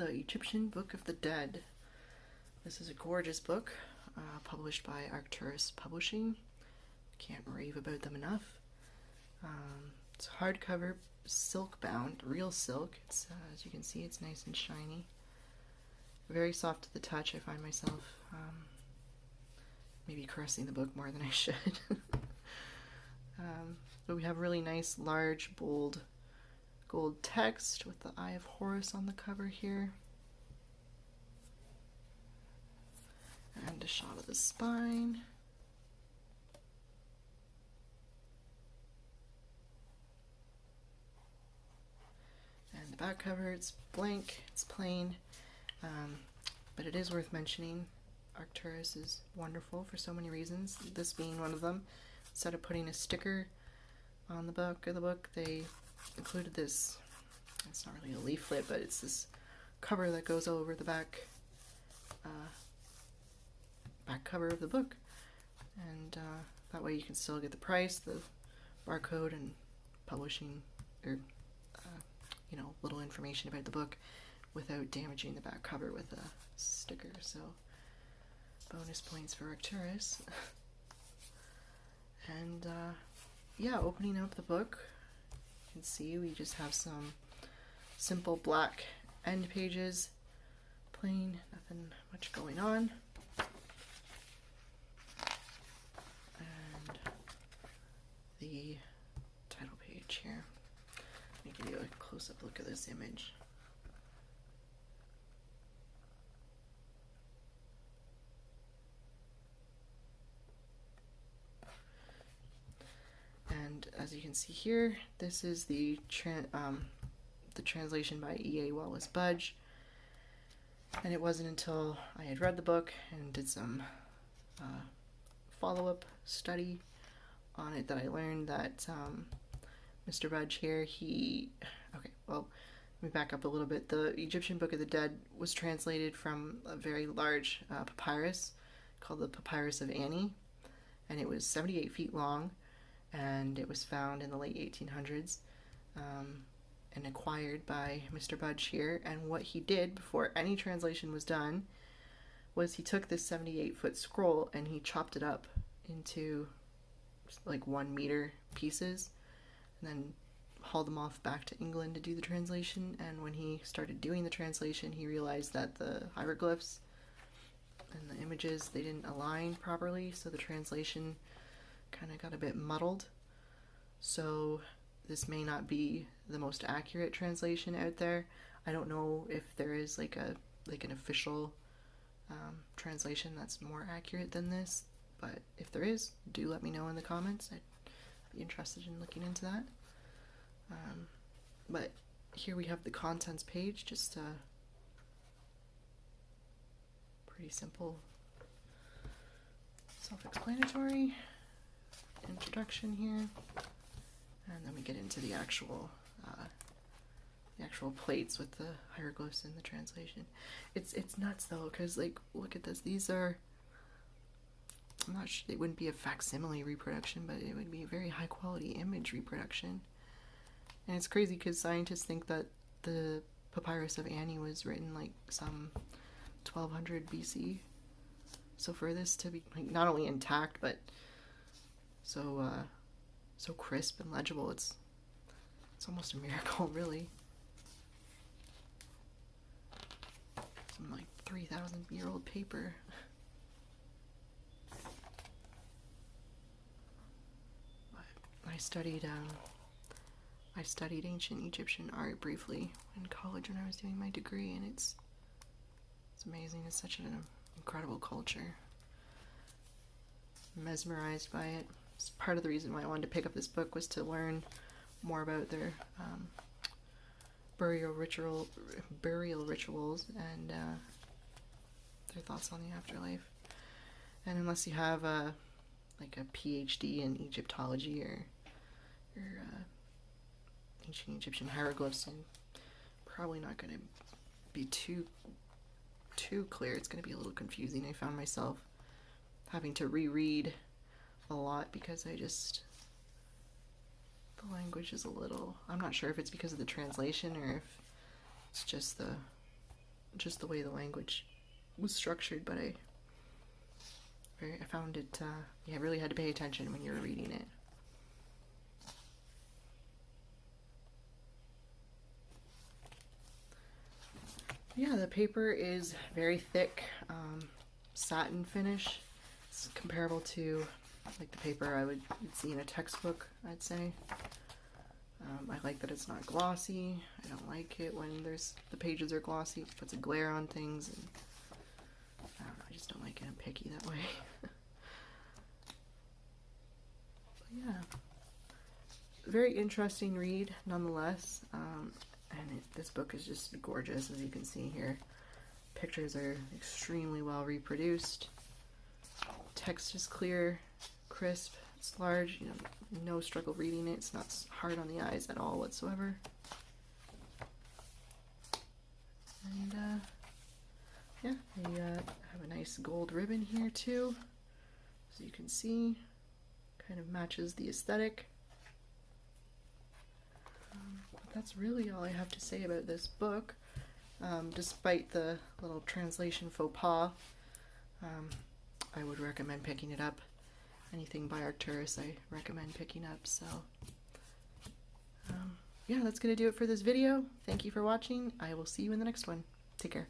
the Egyptian Book of the Dead. This is a gorgeous book, published by Arcturus Publishing. Can't rave about them enough. It's hardcover, silk bound, real silk. It's as you can see, it's nice and shiny. Very soft to the touch. I find myself maybe caressing the book more than I should. But we have really nice, large, bold gold text with the Eye of Horus on the cover here. And a shot of the spine. And the back cover, it's blank, it's plain, but it is worth mentioning. Arcturus is wonderful for so many reasons, this being one of them. Instead of putting a sticker on the back of the book, they included this, it's not really a leaflet, but it's this cover that goes over the back cover of the book, and that way you can still get the price, the barcode, and publishing, or you know, little information about the book without damaging the back cover with a sticker. So bonus points for Arcturus. And yeah, opening up the book, you can see we just have some simple black end pages, plain, nothing much going on. And the title page here. Let me give you a close-up look at this image. And as you can see here, this is the translation by E.A. Wallis Budge. And it wasn't until I had read the book and did some follow-up study on it that I learned that Mr. Budge here, okay, well, let me back up a little bit. The Egyptian Book of the Dead was translated from a very large papyrus called the Papyrus of Ani, and it was 78 feet long, and it was found in the late 1800s and acquired by Mr. Budge here. And what he did before any translation was done was he took this 78-foot scroll and he chopped it up into like 1 meter pieces, and then hauled them off back to England to do the translation. And when he started doing the translation, he realized that the hieroglyphs and the images, they didn't align properly, so the translation kind of got a bit muddled. So this may not be the most accurate translation out there. I don't know if there is like an official translation that's more accurate than this, but if there is, do let me know in the comments. I'd be interested in looking into that. But here we have the contents page, just pretty simple, self-explanatory introduction here, and then we get into the actual plates with the hieroglyphs in the translation. It's nuts though, because like, look at this. These are, I'm not sure, it wouldn't be a facsimile reproduction, but it would be a very high quality image reproduction. And it's crazy because scientists think that the Papyrus of Ani was written like some 1200 BC. So for this to be like not only intact but so crisp and legible, it's almost a miracle, really. Some like 3,000-year-old paper. I studied ancient Egyptian art briefly in college when I was doing my degree, and it's amazing. It's such an incredible culture. I'm mesmerized by it. It's part of the reason why I wanted to pick up this book, was to learn more about their burial rituals and their thoughts on the afterlife. And unless you have like a PhD in Egyptology or ancient Egyptian hieroglyphs, I'm probably not going to be too clear. It's going to be a little confusing. I found myself having to reread a lot because the language is a little, I'm not sure if it's because of the translation or if it's just the just the way the language was structured, but I found it, yeah, I really had to pay attention when you were reading it. Yeah, the paper is very thick, satin finish. It's comparable to like the paper I would see in a textbook, I'd say. I like that it's not glossy. I don't like it when the pages are glossy. It puts a glare on things, and I don't know, I just don't like it. I'm picky that way. But yeah, very interesting read nonetheless. And this book is just gorgeous, as you can see here. Pictures are extremely well reproduced. Text is clear, crisp, it's large, you know, no struggle reading it. It's not hard on the eyes at all whatsoever. And yeah, they have a nice gold ribbon here too, as you can see. Kind of matches the aesthetic. But that's really all I have to say about this book. Despite the little translation faux pas, I would recommend picking it up. Anything by Arcturus I recommend picking up. So yeah, that's going to do it for this video. Thank you for watching. I will see you in the next one. Take care.